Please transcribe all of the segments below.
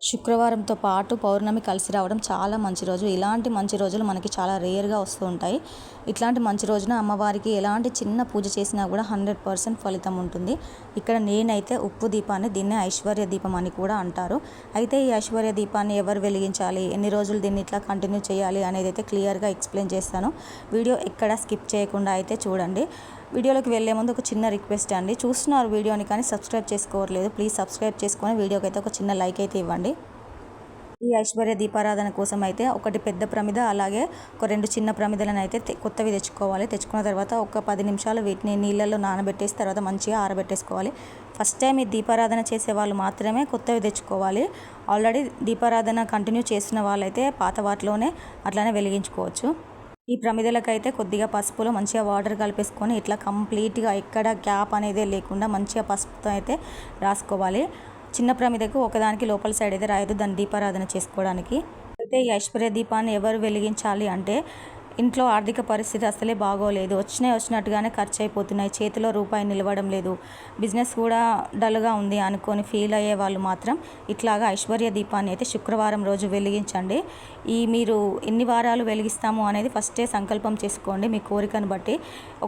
శుక్రవారంతో పాటు పౌర్ణమి కలిసి రావడం చాలా మంచి రోజు. ఇలాంటి మంచి రోజులు మనకి చాలా రేర్‌గా వస్తూ ఉంటాయి. ఇట్లాంటి మంచి రోజున అమ్మవారికి ఎలాంటి చిన్న పూజ చేసినా కూడా 100% ఫలితం ఉంటుంది. ఇక్కడ నేనైతే ఉప్పు దీపాన్ని దీన్నే ఐశ్వర్య దీపం అని కూడా అంటారు. అయితే ఈ ఐశ్వర్య దీపాన్ని ఎవరు వెలిగించాలి, ఎన్ని రోజులు దీన్ని ఇట్లా కంటిన్యూ చేయాలి అనేది అయితే క్లియర్‌గా ఎక్స్‌ప్లెయిన్ చేస్తాను. వీడియో ఎక్కడ స్కిప్ చేయకుండా అయితే చూడండి. వీడియోలోకి వెళ్ళే ముందు ఒక చిన్న రిక్వెస్ట్ అండి. చూస్తున్నారు వీడియోని కానీ సబ్స్క్రైబ్ చేసుకోవట్లేదు. ప్లీజ్ సబ్స్క్రైబ్ చేసుకొని వీడియోకి అయితే ఒక చిన్న లైక్ అయితే ఇవ్వండి. ఈ ఐశ్వర్య దీపారాధన కోసం అయితే ఒకటి పెద్ద ప్రమిద, అలాగే ఒక 2 చిన్న ప్రమిదలను అయితే కొత్తవి తెచ్చుకోవాలి. తెచ్చుకున్న తర్వాత ఒక 10 నిమిషాలు వీటిని నీళ్ళల్లో నానబెట్టేసి తర్వాత మంచిగా ఆరబెట్టేసుకోవాలి. ఫస్ట్ టైం ఈ దీపారాధన చేసే వాళ్ళు మాత్రమే కొత్తవి తెచ్చుకోవాలి. ఆల్రెడీ దీపారాధన కంటిన్యూ చేసిన వాళ్ళైతే పాత వాటిలోనే అట్లానే వెలిగించుకోవచ్చు. ఈ ప్రమిదలకైతే కొద్దిగా పసుపులో మంచిగా వాటర్ కలిపేసుకొని ఇట్లా కంప్లీట్గా ఎక్కడ గ్యాప్ అనేది లేకుండా మంచిగా పసుపుతో అయితే రాసుకోవాలి. చిన్న ప్రమిదకు ఒకదానికి లోపల సైడ్ అయితే రాయదు, దాన్ని దీపారాధన చేసుకోవడానికి. అయితే ఈ ఐశ్వర్య దీపాన్ని ఎవరు వెలిగించాలి అంటే, ఇంట్లో ఆర్థిక పరిస్థితి అసలే బాగోలేదు, వచ్చినట్టుగానే ఖర్చు అయిపోతున్నాయి, చేతిలో రూపాయి నిలవడం లేదు, బిజినెస్ కూడా డల్గా ఉంది అనుకొని ఫీల్ అయ్యే వాళ్ళు మాత్రం ఇట్లాగా ఐశ్వర్య దీపాన్ని అయితే శుక్రవారం రోజు వెలిగించండి. మీరు ఎన్ని వారాలు వెలిగిస్తాము అనేది ఫస్టే సంకల్పం చేసుకోండి. మీ కోరికను బట్టి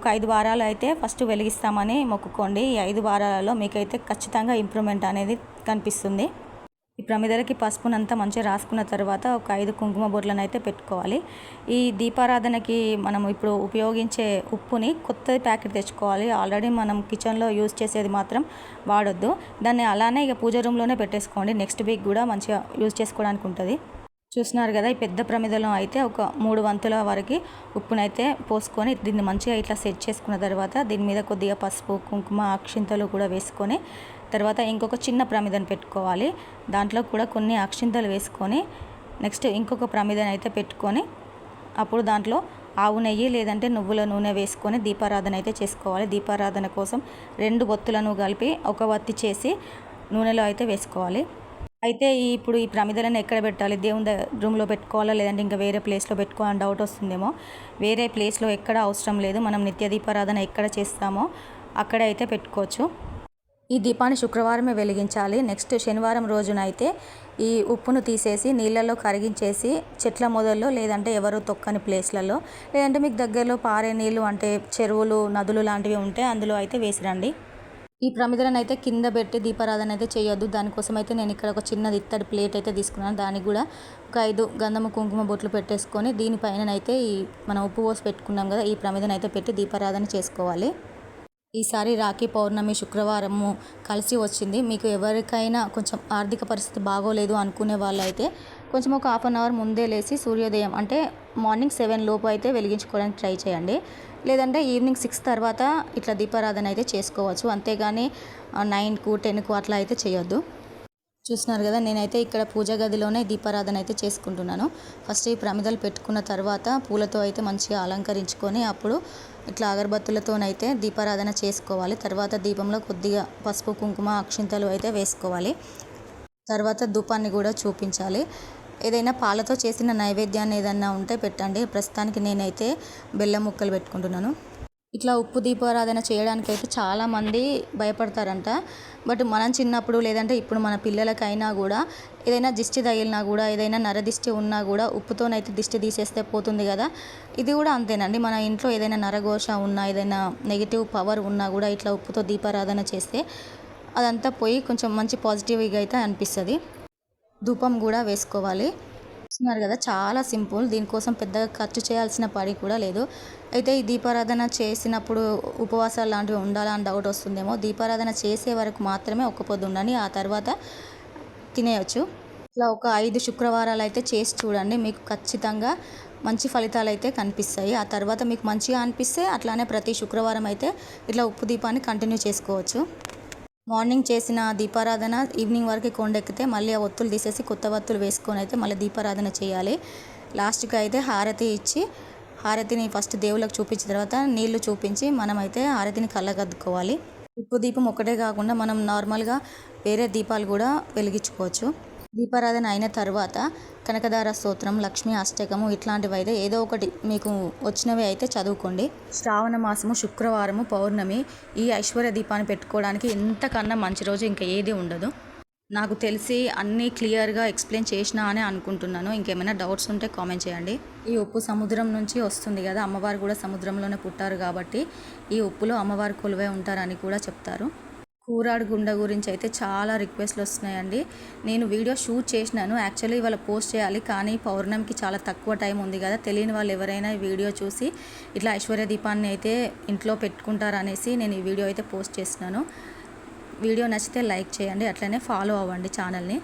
ఒక 5 వారాలు అయితే ఫస్ట్ వెలిగిస్తామని మొక్కుకోండి. ఈ 5 వారాలలో మీకైతే ఖచ్చితంగా ఇంప్రూవ్మెంట్ అనేది కనిపిస్తుంది. ఈ ప్రమిదలకి పసుపునంతా మంచిగా రాసుకున్న తర్వాత ఒక 5 కుంకుమ బొట్లను అయితే పెట్టుకోవాలి. ఈ దీపారాధనకి మనం ఇప్పుడు ఉపయోగించే ఉప్పుని కొత్తది ప్యాకెట్ తెచ్చుకోవాలి. ఆల్రెడీ మనం కిచెన్లో యూజ్ చేసేది మాత్రం వాడొద్దు. దాన్ని అలానే ఇక పూజ రూమ్లోనే పెట్టేసుకోండి. నెక్స్ట్ వీక్ కూడా మంచిగా యూజ్ చేసుకోవడానికి ఉంటుంది. చూస్తున్నారు కదా, ఈ పెద్ద ప్రమిదలో అయితే ఒక 3 వంతుల వరకు ఉప్పునైతే పోసుకొని దీన్ని మంచిగా ఇట్లా సెట్ చేసుకున్న తర్వాత దీని మీద కొద్దిగా పసుపు, కుంకుమ, అక్షింతలు కూడా వేసుకొని తర్వాత ఇంకొక చిన్న ప్రమిదను పెట్టుకోవాలి. దాంట్లో కూడా కొన్ని అక్షింతలు వేసుకొని నెక్స్ట్ ఇంకొక ప్రమిదను అయితే పెట్టుకొని అప్పుడు దాంట్లో ఆవు నెయ్యి లేదంటే నువ్వుల నూనె వేసుకొని దీపారాధన అయితే చేసుకోవాలి. దీపారాధన కోసం 2 ఒత్తులను కలిపి ఒక వత్తి చేసి నూనెలో అయితే వేసుకోవాలి. అయితే ఇప్పుడు ఈ ప్రమిదలను ఎక్కడ పెట్టాలి, దేవుని రూమ్లో పెట్టుకోవాలా లేదంటే ఇంకా వేరే ప్లేస్లో పెట్టుకోవాలని డౌట్ వస్తుందేమో. వేరే ప్లేస్లో ఎక్కడ అవసరం లేదు. మనం నిత్య దీపారాధన ఎక్కడ చేస్తామో అక్కడ అయితే పెట్టుకోవచ్చు. ఈ దీపాన్ని శుక్రవారమే వెలిగించాలి. నెక్స్ట్ శనివారం రోజున అయితే ఈ ఉప్పును తీసేసి నీళ్ళల్లో కరిగించేసి చెట్ల మొదల్లో లేదంటే ఎవరు తొక్కని ప్లేస్లలో లేదంటే మీకు దగ్గరలో పారే నీళ్ళు అంటే చెరువులు, నదులు లాంటివి ఉంటే అందులో అయితే వేసిరండి. ఈ ప్రమిదలను అయితే కింద పెట్టి దీపారాధన అయితే చేయొద్దు. దానికోసం అయితే నేను ఇక్కడ ఒక చిన్నది ఇత్తడి ప్లేట్ అయితే తీసుకున్నాను. దానికి కూడా ఒక 5 గంధము కుంకుమ బొట్లు పెట్టేసుకొని దీనిపైననైతే ఈ మనం ఉప్పు పోసి పెట్టుకున్నాం కదా, ఈ ప్రమిదను అయితే పెట్టి దీపారాధన చేసుకోవాలి. ఈసారి రాఖీ పౌర్ణమి శుక్రవారము కలిసి వచ్చింది. మీకు ఎవరికైనా కొంచెం ఆర్థిక పరిస్థితి బాగోలేదు అనుకునే వాళ్ళు అయితే కొంచెం ఒక 1/2 అవర్ ముందే లేచి సూర్యోదయం అంటే మార్నింగ్ 7 లోపు అయితే వెలిగించుకోవడానికి ట్రై చేయండి. లేదంటే ఈవినింగ్ 6 తర్వాత ఇట్లా దీపారాధన అయితే చేసుకోవచ్చు. అంతేగాని 9కు 10కు అట్లా అయితే చేయొద్దు. చూస్తున్నారు కదా, నేనైతే ఇక్కడ పూజ గదిలోనే దీపారాధన అయితే చేసుకుంటున్నాను. ఫస్ట్ ఈ ప్రమిదలు పెట్టుకున్న తర్వాత పూలతో అయితే మంచిగా అలంకరించుకొని అప్పుడు ఇట్లా అగరబత్తులతోనైతే దీపారాధన చేసుకోవాలి. తర్వాత దీపంలో కొద్దిగా పసుపు, కుంకుమ, అక్షింతలు అయితే వేసుకోవాలి. తర్వాత ధూపాన్ని కూడా చూపించాలి. ఏదైనా పాలతో చేసిన నైవేద్యాన్ని ఏదన్నా ఉంటే పెట్టండి. ప్రస్తుతానికి నేనైతే బెల్లం ముక్కలు పెట్టుకుంటున్నాను. ఇట్లా ఉప్పు దీపారాధన చేయడానికైతే చాలామంది భయపడతారంట. బట్ మనం చిన్నప్పుడు లేదంటే ఇప్పుడు మన పిల్లలకైనా కూడా ఏదైనా దిష్టి తగిలినా కూడా ఏదైనా నరదిష్టి ఉన్నా కూడా ఉప్పుతోనైతే దిష్టి తీసేస్తే పోతుంది కదా. ఇది కూడా అంతేనండి. మన ఇంట్లో ఏదైనా నరఘోష ఉన్నా ఏదైనా నెగిటివ్ పవర్ ఉన్నా కూడా ఇట్లా ఉప్పుతో దీపారాధన చేస్తే అదంతా పోయి కొంచెం మంచి పాజిటివ్గా అయితే అనిపిస్తుంది. ధూపం కూడా వేసుకోవాలి. చూస్తున్నారు కదా, చాలా సింపుల్. దీనికోసం పెద్దగా ఖర్చు చేయాల్సిన పని కూడా లేదు. అయితే ఈ దీపారాధన చేసినప్పుడు ఉపవాసాలు లాంటివి ఉండాలా అని డౌట్ వస్తుందేమో. దీపారాధన చేసే వరకు మాత్రమే ఒక్క పొద్దు ఉండండి, ఆ తర్వాత తినేయచ్చు. ఇట్లా ఒక 5 శుక్రవారాలు అయితే చేసి చూడండి. మీకు ఖచ్చితంగా మంచి ఫలితాలు అయితే కనిపిస్తాయి. ఆ తర్వాత మీకు మంచిగా అనిపిస్తే అట్లానే ప్రతి శుక్రవారం అయితే ఇట్లా ఉప్పు దీపాన్ని కంటిన్యూ చేసుకోవచ్చు. మార్నింగ్ చేసిన దీపారాధన ఈవినింగ్ వరకు కొండెక్కితే మళ్ళీ ఆ ఒత్తులు తీసేసి కొత్త ఒత్తులు వేసుకొని అయితే మళ్ళీ దీపారాధన చేయాలి. లాస్ట్కి అయితే హారతి ఇచ్చి హారతిని ఫస్ట్ దేవుళ్ళకి చూపించిన తర్వాత నీళ్లు చూపించి మనమైతే హారతిని కళ్ళగద్దుకోవాలి. ఉప్పు దీపం ఒకటే కాకుండా మనం నార్మల్గా వేరే దీపాలు కూడా వెలిగించుకోవచ్చు. దీపారాధన అయిన తర్వాత కనకదార స్తోత్రం, లక్ష్మీ అష్టకము ఇట్లాంటివి అయితే ఏదో ఒకటి మీకు వచ్చినవి అయితే చదువుకోండి. శ్రావణ మాసము శుక్రవారము పౌర్ణమి ఈ ఐశ్వర్య దీపాన్ని పెట్టుకోవడానికి ఎంతకన్నా మంచి రోజు ఇంకా ఏది ఉండదు. నాకు తెలిసి అన్నీ క్లియర్గా ఎక్స్ప్లెయిన్ చేసినా అని అనుకుంటున్నాను. ఇంకేమైనా డౌట్స్ ఉంటే కామెంట్ చేయండి. ఈ ఉప్పు సముద్రం నుంచి వస్తుంది కదా, అమ్మవారు కూడా సముద్రంలోనే పుట్టారు కాబట్టి ఈ ఉప్పులో అమ్మవారు కొలువై ఉంటారని కూడా చెప్తారు. కూరాడు గుండ గురించి అయితే చాలా రిక్వెస్ట్లు వస్తున్నాయండి. నేను వీడియో షూట్ చేసినాను, యాక్చువల్లీ ఇవాళ పోస్ట్ చేయాలి, కానీ పౌర్ణమికి చాలా తక్కువ టైం ఉంది కదా, తెలియని వాళ్ళు ఎవరైనా ఈ వీడియో చూసి ఇట్లా ఐశ్వర్య దీపాన్ని అయితే ఇంట్లో పెట్టుకుంటారనేసి నేను ఈ వీడియో అయితే పోస్ట్ చేస్తున్నాను. వీడియో నచ్చితే లైక్ చేయండి, అట్లనే ఫాలో అవ్వండి ఛానల్ని.